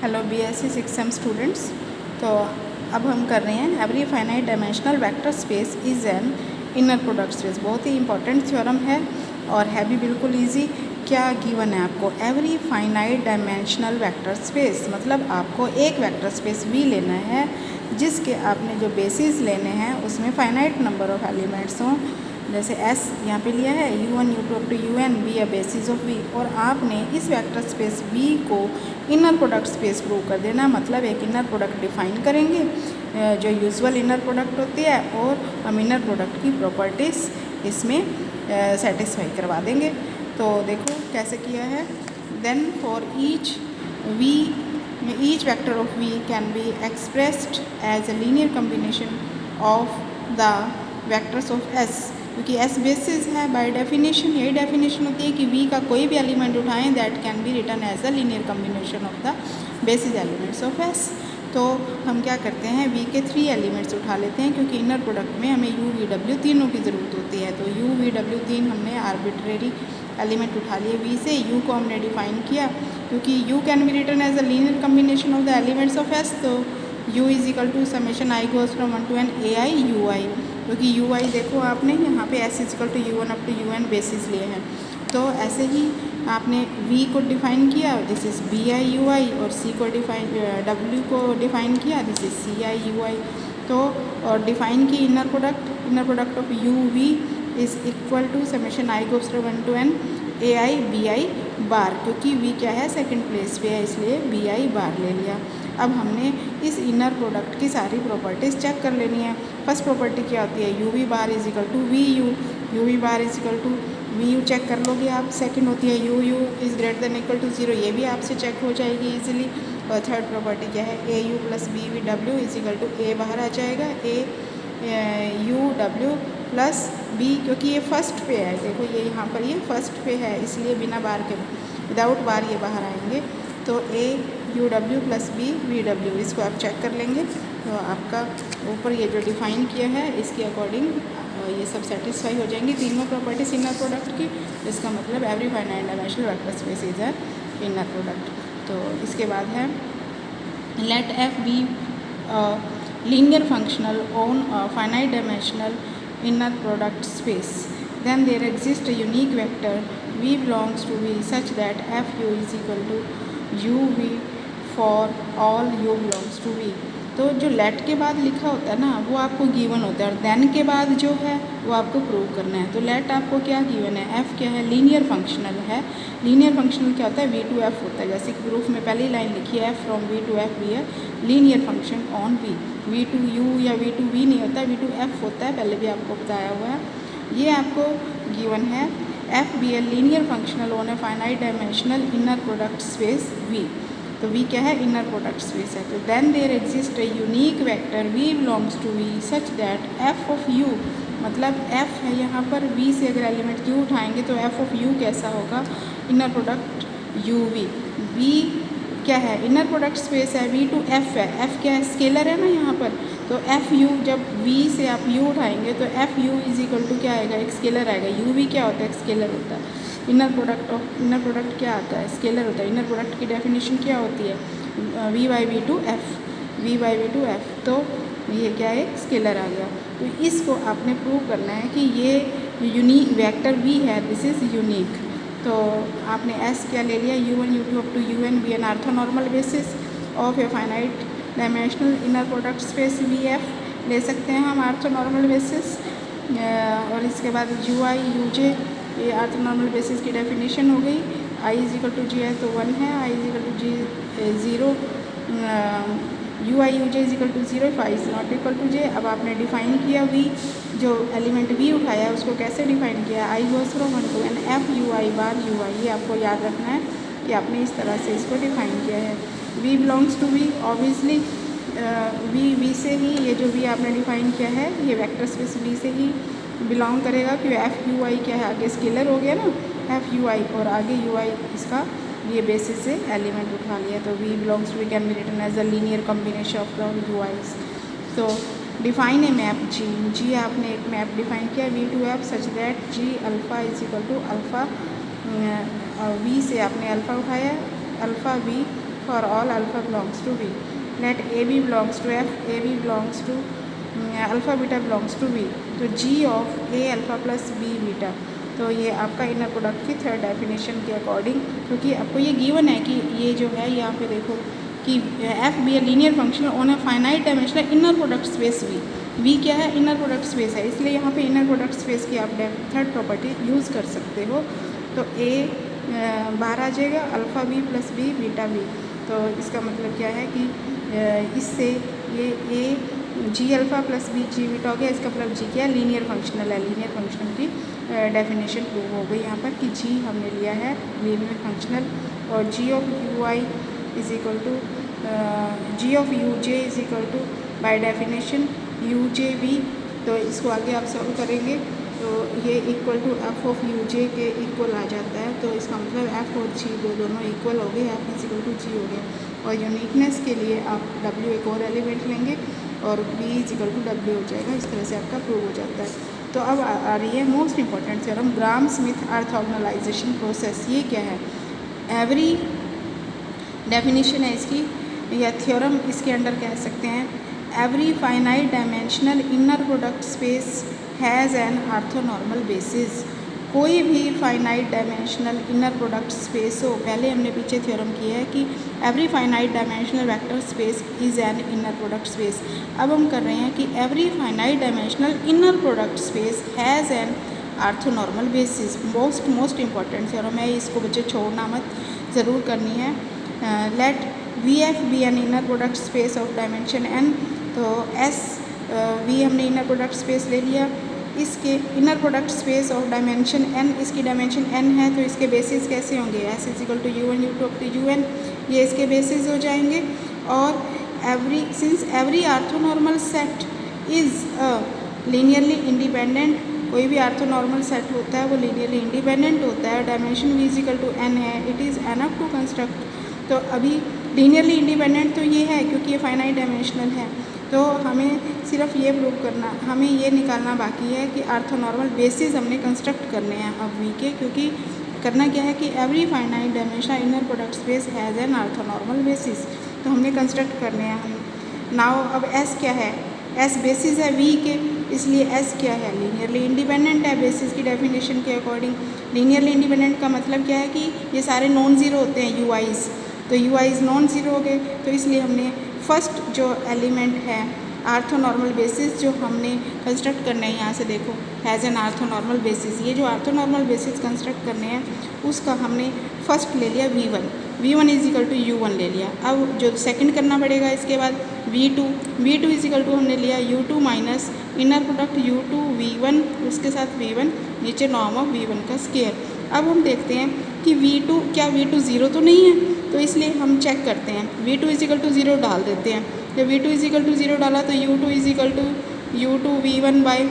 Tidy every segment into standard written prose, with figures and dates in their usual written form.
Hello BSc 6 students. तो अब हम कर रहे हैं every finite dimensional vector space is an inner product space. बहुत ही इंपॉर्टेंट थ्योरम है और है भी बिल्कुल इजी। क्या गिवन है आपको? Every finite dimensional vector space मतलब आपको एक वेक्टर स्पेस वी लेना है जिसके आपने जो बेसिस लेने हैं उसमें फाइनाइट नंबर ऑफ एलिमेंट्स हों। जैसे S यहाँ पे लिया है U1 U2 up to UN be a basis of V, और आपने इस वेक्टर स्पेस V को इनर प्रोडक्ट स्पेस प्रूव कर देना। मतलब एक इनर प्रोडक्ट डिफाइन करेंगे जो यूजुअल इनर प्रोडक्ट होती है, और हम इनर प्रोडक्ट की प्रॉपर्टीज़ इसमें सेटिस्फाई करवा देंगे। तो देखो कैसे किया है। Then for each vector of V can be expressed as a linear combination of the vectors of S, क्योंकि S बेसिस है बाय डेफिनेशन। यही डेफिनेशन होती है कि V का कोई भी एलिमेंट उठाएं that can be written as a linear combination of the basis elements of S। तो हम क्या करते हैं, V के 3 एलिमेंट्स उठा लेते हैं क्योंकि इनर प्रोडक्ट में हमें U V W तीनों की ज़रूरत होती है। तो U V W तीन हमने आर्बिट्रेरी एलिमेंट उठा लिए V से। U को हमने डिफाइन किया क्योंकि U can be written as a linear combination of the elements of S। तो U is equal to summation I goes from 1 to n AI UI, क्योंकि UI देखो आपने यहाँ पे S is equal to U1 up to UN basis लिए हैं। तो ऐसे ही आपने V को डिफाइन किया, दिस इज़ BI UI, और C को डिफाइन W को डिफाइन किया, दिस इज़ CI UI। तो और डिफाइन की inner product of UV is equal to summation I goes from 1 to n AI BI bar, क्योंकि V क्या है सेकंड प्लेस पे है इसलिए BI बार ले लिया। अब हमने इस इनर प्रोडक्ट की सारी प्रॉपर्टीज़ चेक कर लेनी है। फर्स्ट प्रॉपर्टी क्या होती है, UV bar is equal to VU, UV bar is equal to VU check कर लोगे आप। सेकंड होती है UU is greater than equal to 0, ये भी आपसे चेक हो जाएगी इजीली। और थर्ड प्रॉपर्टी क्या है, AU plus BW is equal to A बाहर आ जाएगा, AUW प्लस B, क्योंकि ये फर्स्ट पे है। देखो ये यहाँ पर ये फर्स्ट पे है इसलिए बिना बार के, विदाउट बार ये बाहर आएंगे। तो AUW प्लस BVW इसको आप चेक कर लेंगे। तो आपका ऊपर ये जो डिफाइन किया है इसके अकॉर्डिंग ये सब सेटिस्फाई हो जाएंगी तीनों प्रॉपर्टीज इनर प्रोडक्ट की। इसका मतलब every finite dimensional vector space is a inner product. तो इसके बाद है let F be linear functional on finite dimensional inner product space, then there exists a unique vector V belongs to V such that FU is equal to UV for all U belongs to V। तो जो late के बाद लिखा होता है ना वो आपको गिवन होता है, और देन के बाद जो है वो आपको प्रूव करना है। तो लेट आपको क्या गिवन है, F क्या है, लीनियर फंक्शनल है। लीनियर फंक्शनल क्या होता है, V to F होता है। जैसे कि प्रूफ में पहली लाइन लिखी है F from V to F be है linear function on V to U या V to V नहीं होता, V to F होता है, पहले भी आपको बताया हुआ है। ये आपको गिवन है F be a linear functional on a finite dimensional inner product space V। तो V क्या है, इनर प्रोडक्ट स्पेस है। तो then there exist a unique vector V belongs to V such that F of U, मतलब F है यहाँ पर, V से अगर एलिमेंट U उठाएंगे तो F ऑफ U कैसा होगा, इनर प्रोडक्ट UV। V क्या है, इनर प्रोडक्ट स्पेस है, V टू F है, F क्या है, स्केलर है ना यहाँ पर। तो FU जब V से आप U उठाएंगे तो FU इज इक्वल टू क्या आएगा, एक स्केलर आएगा। UV क्या होता है, एक स्केलर होता है। इनर प्रोडक्ट क्या आता है, स्केलर होता है। इनर प्रोडक्ट की डेफिनेशन क्या होती है, V by V to F, V by V to F। तो ये क्या है, स्केलर आ गया। तो इसको आपने प्रूव करना है कि ये यूनिक वेक्टर V है, दिस इज़ यूनिक। तो आपने S क्या ले लिया, U1 U2 up to UN be an orthonormal basis of a finite dimensional inner product space VF ले सकते हैं हम ऑर्थोनॉर्मल बेसिस। और इसके बाद UI UJ ये ऑर्थोनॉर्मल बेसिस की डेफिनेशन हो गई। I is equal to G है तो 1 है, I is equal to G 0, UI UJ is equal to 0 if I is not equal to J। अब आपने डिफाइन किया V, जो एलिमेंट V उठाया है उसको कैसे डिफाइन किया, I goes from 1 to n F UI bar UI। ये आपको याद रखना है कि आपने इस तरह से इसको डिफाइन किया है। V belongs to V, obviously V से ही, ये जो V आपने डिफाइन किया है ये वेक्टर स्पेस V से ही बिलोंग करेगा, क्योंकि FUI क्या है, आगे स्केलर हो गया ना FUI, और आगे UI इसका ये बेसिस से एलिमेंट उठा लिया। तो V belongs to V can be written as a linear combination of the UIs। तो डिफाइन है मैप G आपने एक मैप डिफाइन किया V to F such that G alpha is equal to alpha, V से आपने alpha उठाया, alpha V for all alpha belongs to V, let A B belongs to F, A B belongs to alpha beta belongs to V, तो G of A alpha plus B beta. तो ये आपका inner product की third definition के according, क्योंकि आपको ये given है कि ये जो है यहाँ पे देखो कि F be a linear function on a finite dimensional inner product space V. V क्या है? इनर प्रोडक्ट स्पेस है, इसलिए यहाँ पे इनर प्रोडक्ट स्पेस की आप थर्ड प्रॉपर्टी यूज़ कर सकते हो। तो ए बाहर आ जाएगा alpha B plus B beta B. तो इसका मतलब क्या है कि इससे ये A G alpha plus B G beta हो गया। इसका मतलब जी क्या है? लीनियर फंक्शनल है। लीनियर फंक्शनल की डेफिनेशन प्रूव हो गई यहाँ पर कि जी हमने लिया है लीनियर फंक्शनल, और g of u i is equal to g of u j is equal to by definition u j v. तो इसको आगे आप सॉल्व करेंगे तो ये equal to f of u j के इक्वल आ जाता है। तो इसका मतलब एफ और जी दोनों इक्वल हो गए, एफ इज इक्वल टू जी हो गया। और यूनिकनेस के लिए आप डब्ल्यू एक और एलिमेंट लेंगे और B is equal to W हो जाएगा। इस तरह से आपका प्रूव हो जाता है। तो अब आ रही है मोस्ट इंपॉर्टेंट थ्योरम, ग्राम स्मिथ ऑर्थोगोनलाइजेशन प्रोसेस। ये क्या है? एवरी डेफिनेशन है इसकी या थ्योरम इसके अंडर कह सकते हैं, every finite dimensional inner product space has an orthonormal basis. कोई भी finite dimensional inner product space हो, पहले हमने पीछे थ्योरम किया है कि every finite dimensional vector space is an inner product space. अब हम कर रहे हैं कि every finite dimensional inner product space has an orthonormal basis. Most important theorem है, इसको बच्चे छोड़ना मत, ज़रूर करनी है। Let V F B N inner product space of dimension N. तो एस वी हमने इनर प्रोडक्ट स्पेस ले लिया, इसके inner product space of dimension N, इसकी डायमेंशन एन है, तो इसके बेसिस कैसे होंगे? S is equal to U one U two up to U N, ये इसके बेसिस हो जाएंगे। और every orthonormal set is linearly independent, कोई भी ऑर्थोनॉर्मल सेट होता है वो लीनियरली इंडिपेंडेंट होता है। Dimension v is equal to n है, it is enough to construct. तो अभी लीनियरली इंडिपेंडेंट तो ये है क्योंकि ये फाइनाइट डायमेंशनल है, तो हमें सिर्फ ये प्रूव करना, हमें ये निकालना बाकी है कि ऑर्थोनॉर्मल बेसिस हमने कंस्ट्रक्ट करने हैं अब वी के, क्योंकि करना क्या है कि every finite dimensional inner product space has an orthonormal basis, तो हमने कंस्ट्रक्ट करने हैं हम। नाउ अब एस क्या है? एस बेसिस है वी के, इसलिए एस क्या है? लीनियरली इंडिपेंडेंट है बेसिस की डेफिनेशन के अकॉर्डिंग। लीनियरली इंडिपेंडेंट का मतलब क्या है कि ये सारे नॉन ज़ीरो होते हैं यू आईज़, तो यू आईज़ नॉन ज़ीरो हो गए, तो इसलिए हमने फर्स्ट जो एलिमेंट है ऑर्थोनॉर्मल बेसिस जो हमने कंस्ट्रक्ट करने हैं, यहाँ से देखो हैज़ एन ऑर्थोनॉर्मल बेसिस, ये जो ऑर्थोनॉर्मल बेसिस कंस्ट्रक्ट करने हैं उसका हमने फर्स्ट ले लिया V one is equal to U one ले लिया। अब जो सेकंड करना पड़ेगा इसके बाद V two is equal to हमने लिया U two minus inner product U two V one, उसके साथ वी वन, नीचे नॉर्म ऑफ वी वन का स्केयर। अब हम देखते हैं कि वी टू क्या वी टू ज़ीरो तो नहीं है, तो इसलिए हम चेक करते हैं V two is equal to zero डाल देते हैं। जब V two is equal to zero डाला तो U two is equal to U two V one by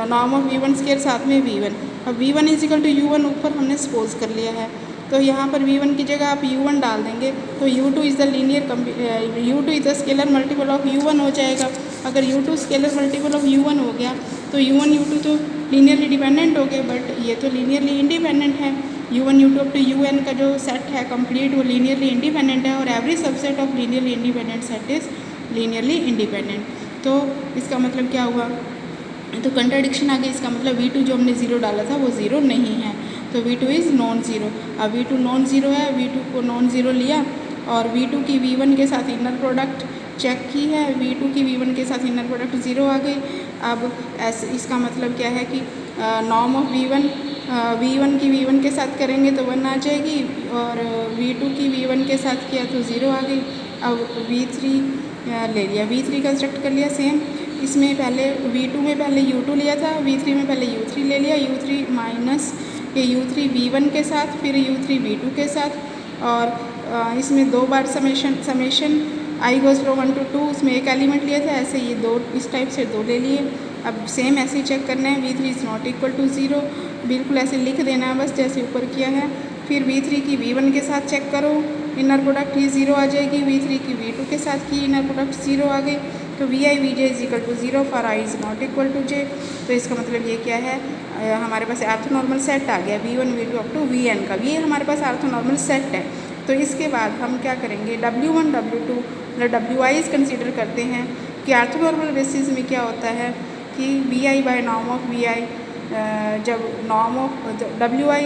norm of V one square, साथ में वी वन। अब V one is equal to U one ऊपर हमने सपोज कर लिया है, तो यहाँ पर वी वन की जगह आप यू वन डाल देंगे तो U two is the U two is the scalar multiple of U one हो जाएगा। अगर U two scalar multiple of U one हो गया तो यू वन यू टू तो लीनियरली डिपेंडेंट हो गए, बट ये तो लीनियरली इंडिपेंडेंट है। U one U two up to U N का जो सेट है कंप्लीट वो लीनियरली इंडिपेंडेंट है, और every subset of linearly independent set is linearly independent. तो इसका मतलब क्या हुआ? तो कंट्राडिक्शन आ गई। इसका मतलब वी टू जो हमने ज़ीरो डाला था वो ज़ीरो नहीं है, तो V two is non zero. अब वी टू नॉन ज़ीरो है, वी टू को नॉन ज़ीरो लिया और वी टू की वी वन के साथ इनर प्रोडक्ट चेक की है, वी टू की वी वन के साथ इनर प्रोडक्ट ज़ीरो आ गई। अब ऐसे इसका मतलब क्या है कि नॉर्म ऑफ वी वन की वी वन के साथ करेंगे तो वन आ जाएगी, और वी टू की वी वन के साथ किया तो ज़ीरो आ गई। अब वी थ्री ले लिया, वी थ्री कंस्ट्रक्ट कर लिया सेम। इसमें पहले वी टू में पहले यू टू लिया था, वी थ्री में पहले यू थ्री ले लिया, यू थ्री माइनस ये यू थ्री वी वन के साथ, फिर यू थ्री वी टू के साथ, और इसमें दो बार summation i goes from 1 to 2, उसमें एक एलिमेंट लिया था, ऐसे ये दो इस टाइप से दो ले लिए। अब सेम ऐसे ही चेक करना है, V three is not equal to zero, बिल्कुल ऐसे लिख देना है बस जैसे ऊपर किया है। फिर वी थ्री की वी वन के साथ चेक करो, इनर प्रोडक्ट ही ज़ीरो आ जाएगी। वी थ्री की वी टू के साथ की इनर प्रोडक्ट ज़ीरो आ गई, तो v i v j is equal to zero for i is not equal to j. तो इसका मतलब ये क्या है, हमारे पास ऑर्थोनॉर्मल सेट आ गया V one V two up to V N का, ये हमारे पास ऑर्थोनॉर्मल सेट है। तो इसके बाद हम क्या करेंगे, W1 W2 मतलब WIs कंसीडर करते हैं कि ऑर्थोनॉर्मल बेसिस में क्या होता है कि BI by norm of BI, जब नॉर्म ऑफ WI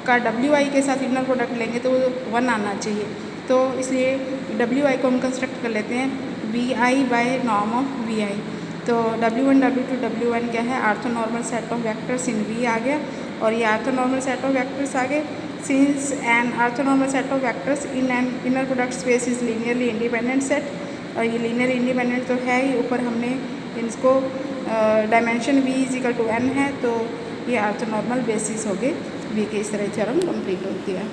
का WI के साथ इनर प्रोडक्ट लेंगे तो वो 1 आना चाहिए। तो इसलिए WI को हम कंस्ट्रक्ट कर लेते हैं BI by norm of BI। तो W1 W2 W1 क्या है, orthonormal set of vectors in V आ गया और ये ऑर्थोनॉर्मल सेट ऑफ वेक्टर्स आ गए। Since an orthonormal set of vectors in an inner product space is linearly independent set, और ये लीनियर इंडिपेंडेंट तो है ही, ऊपर हमने इसको डायमेंशन V = n है, तो ये ऑर्थोनॉर्मल बेसिस हो गए V के। इस तरह थ्योरम कंप्लीट होती है।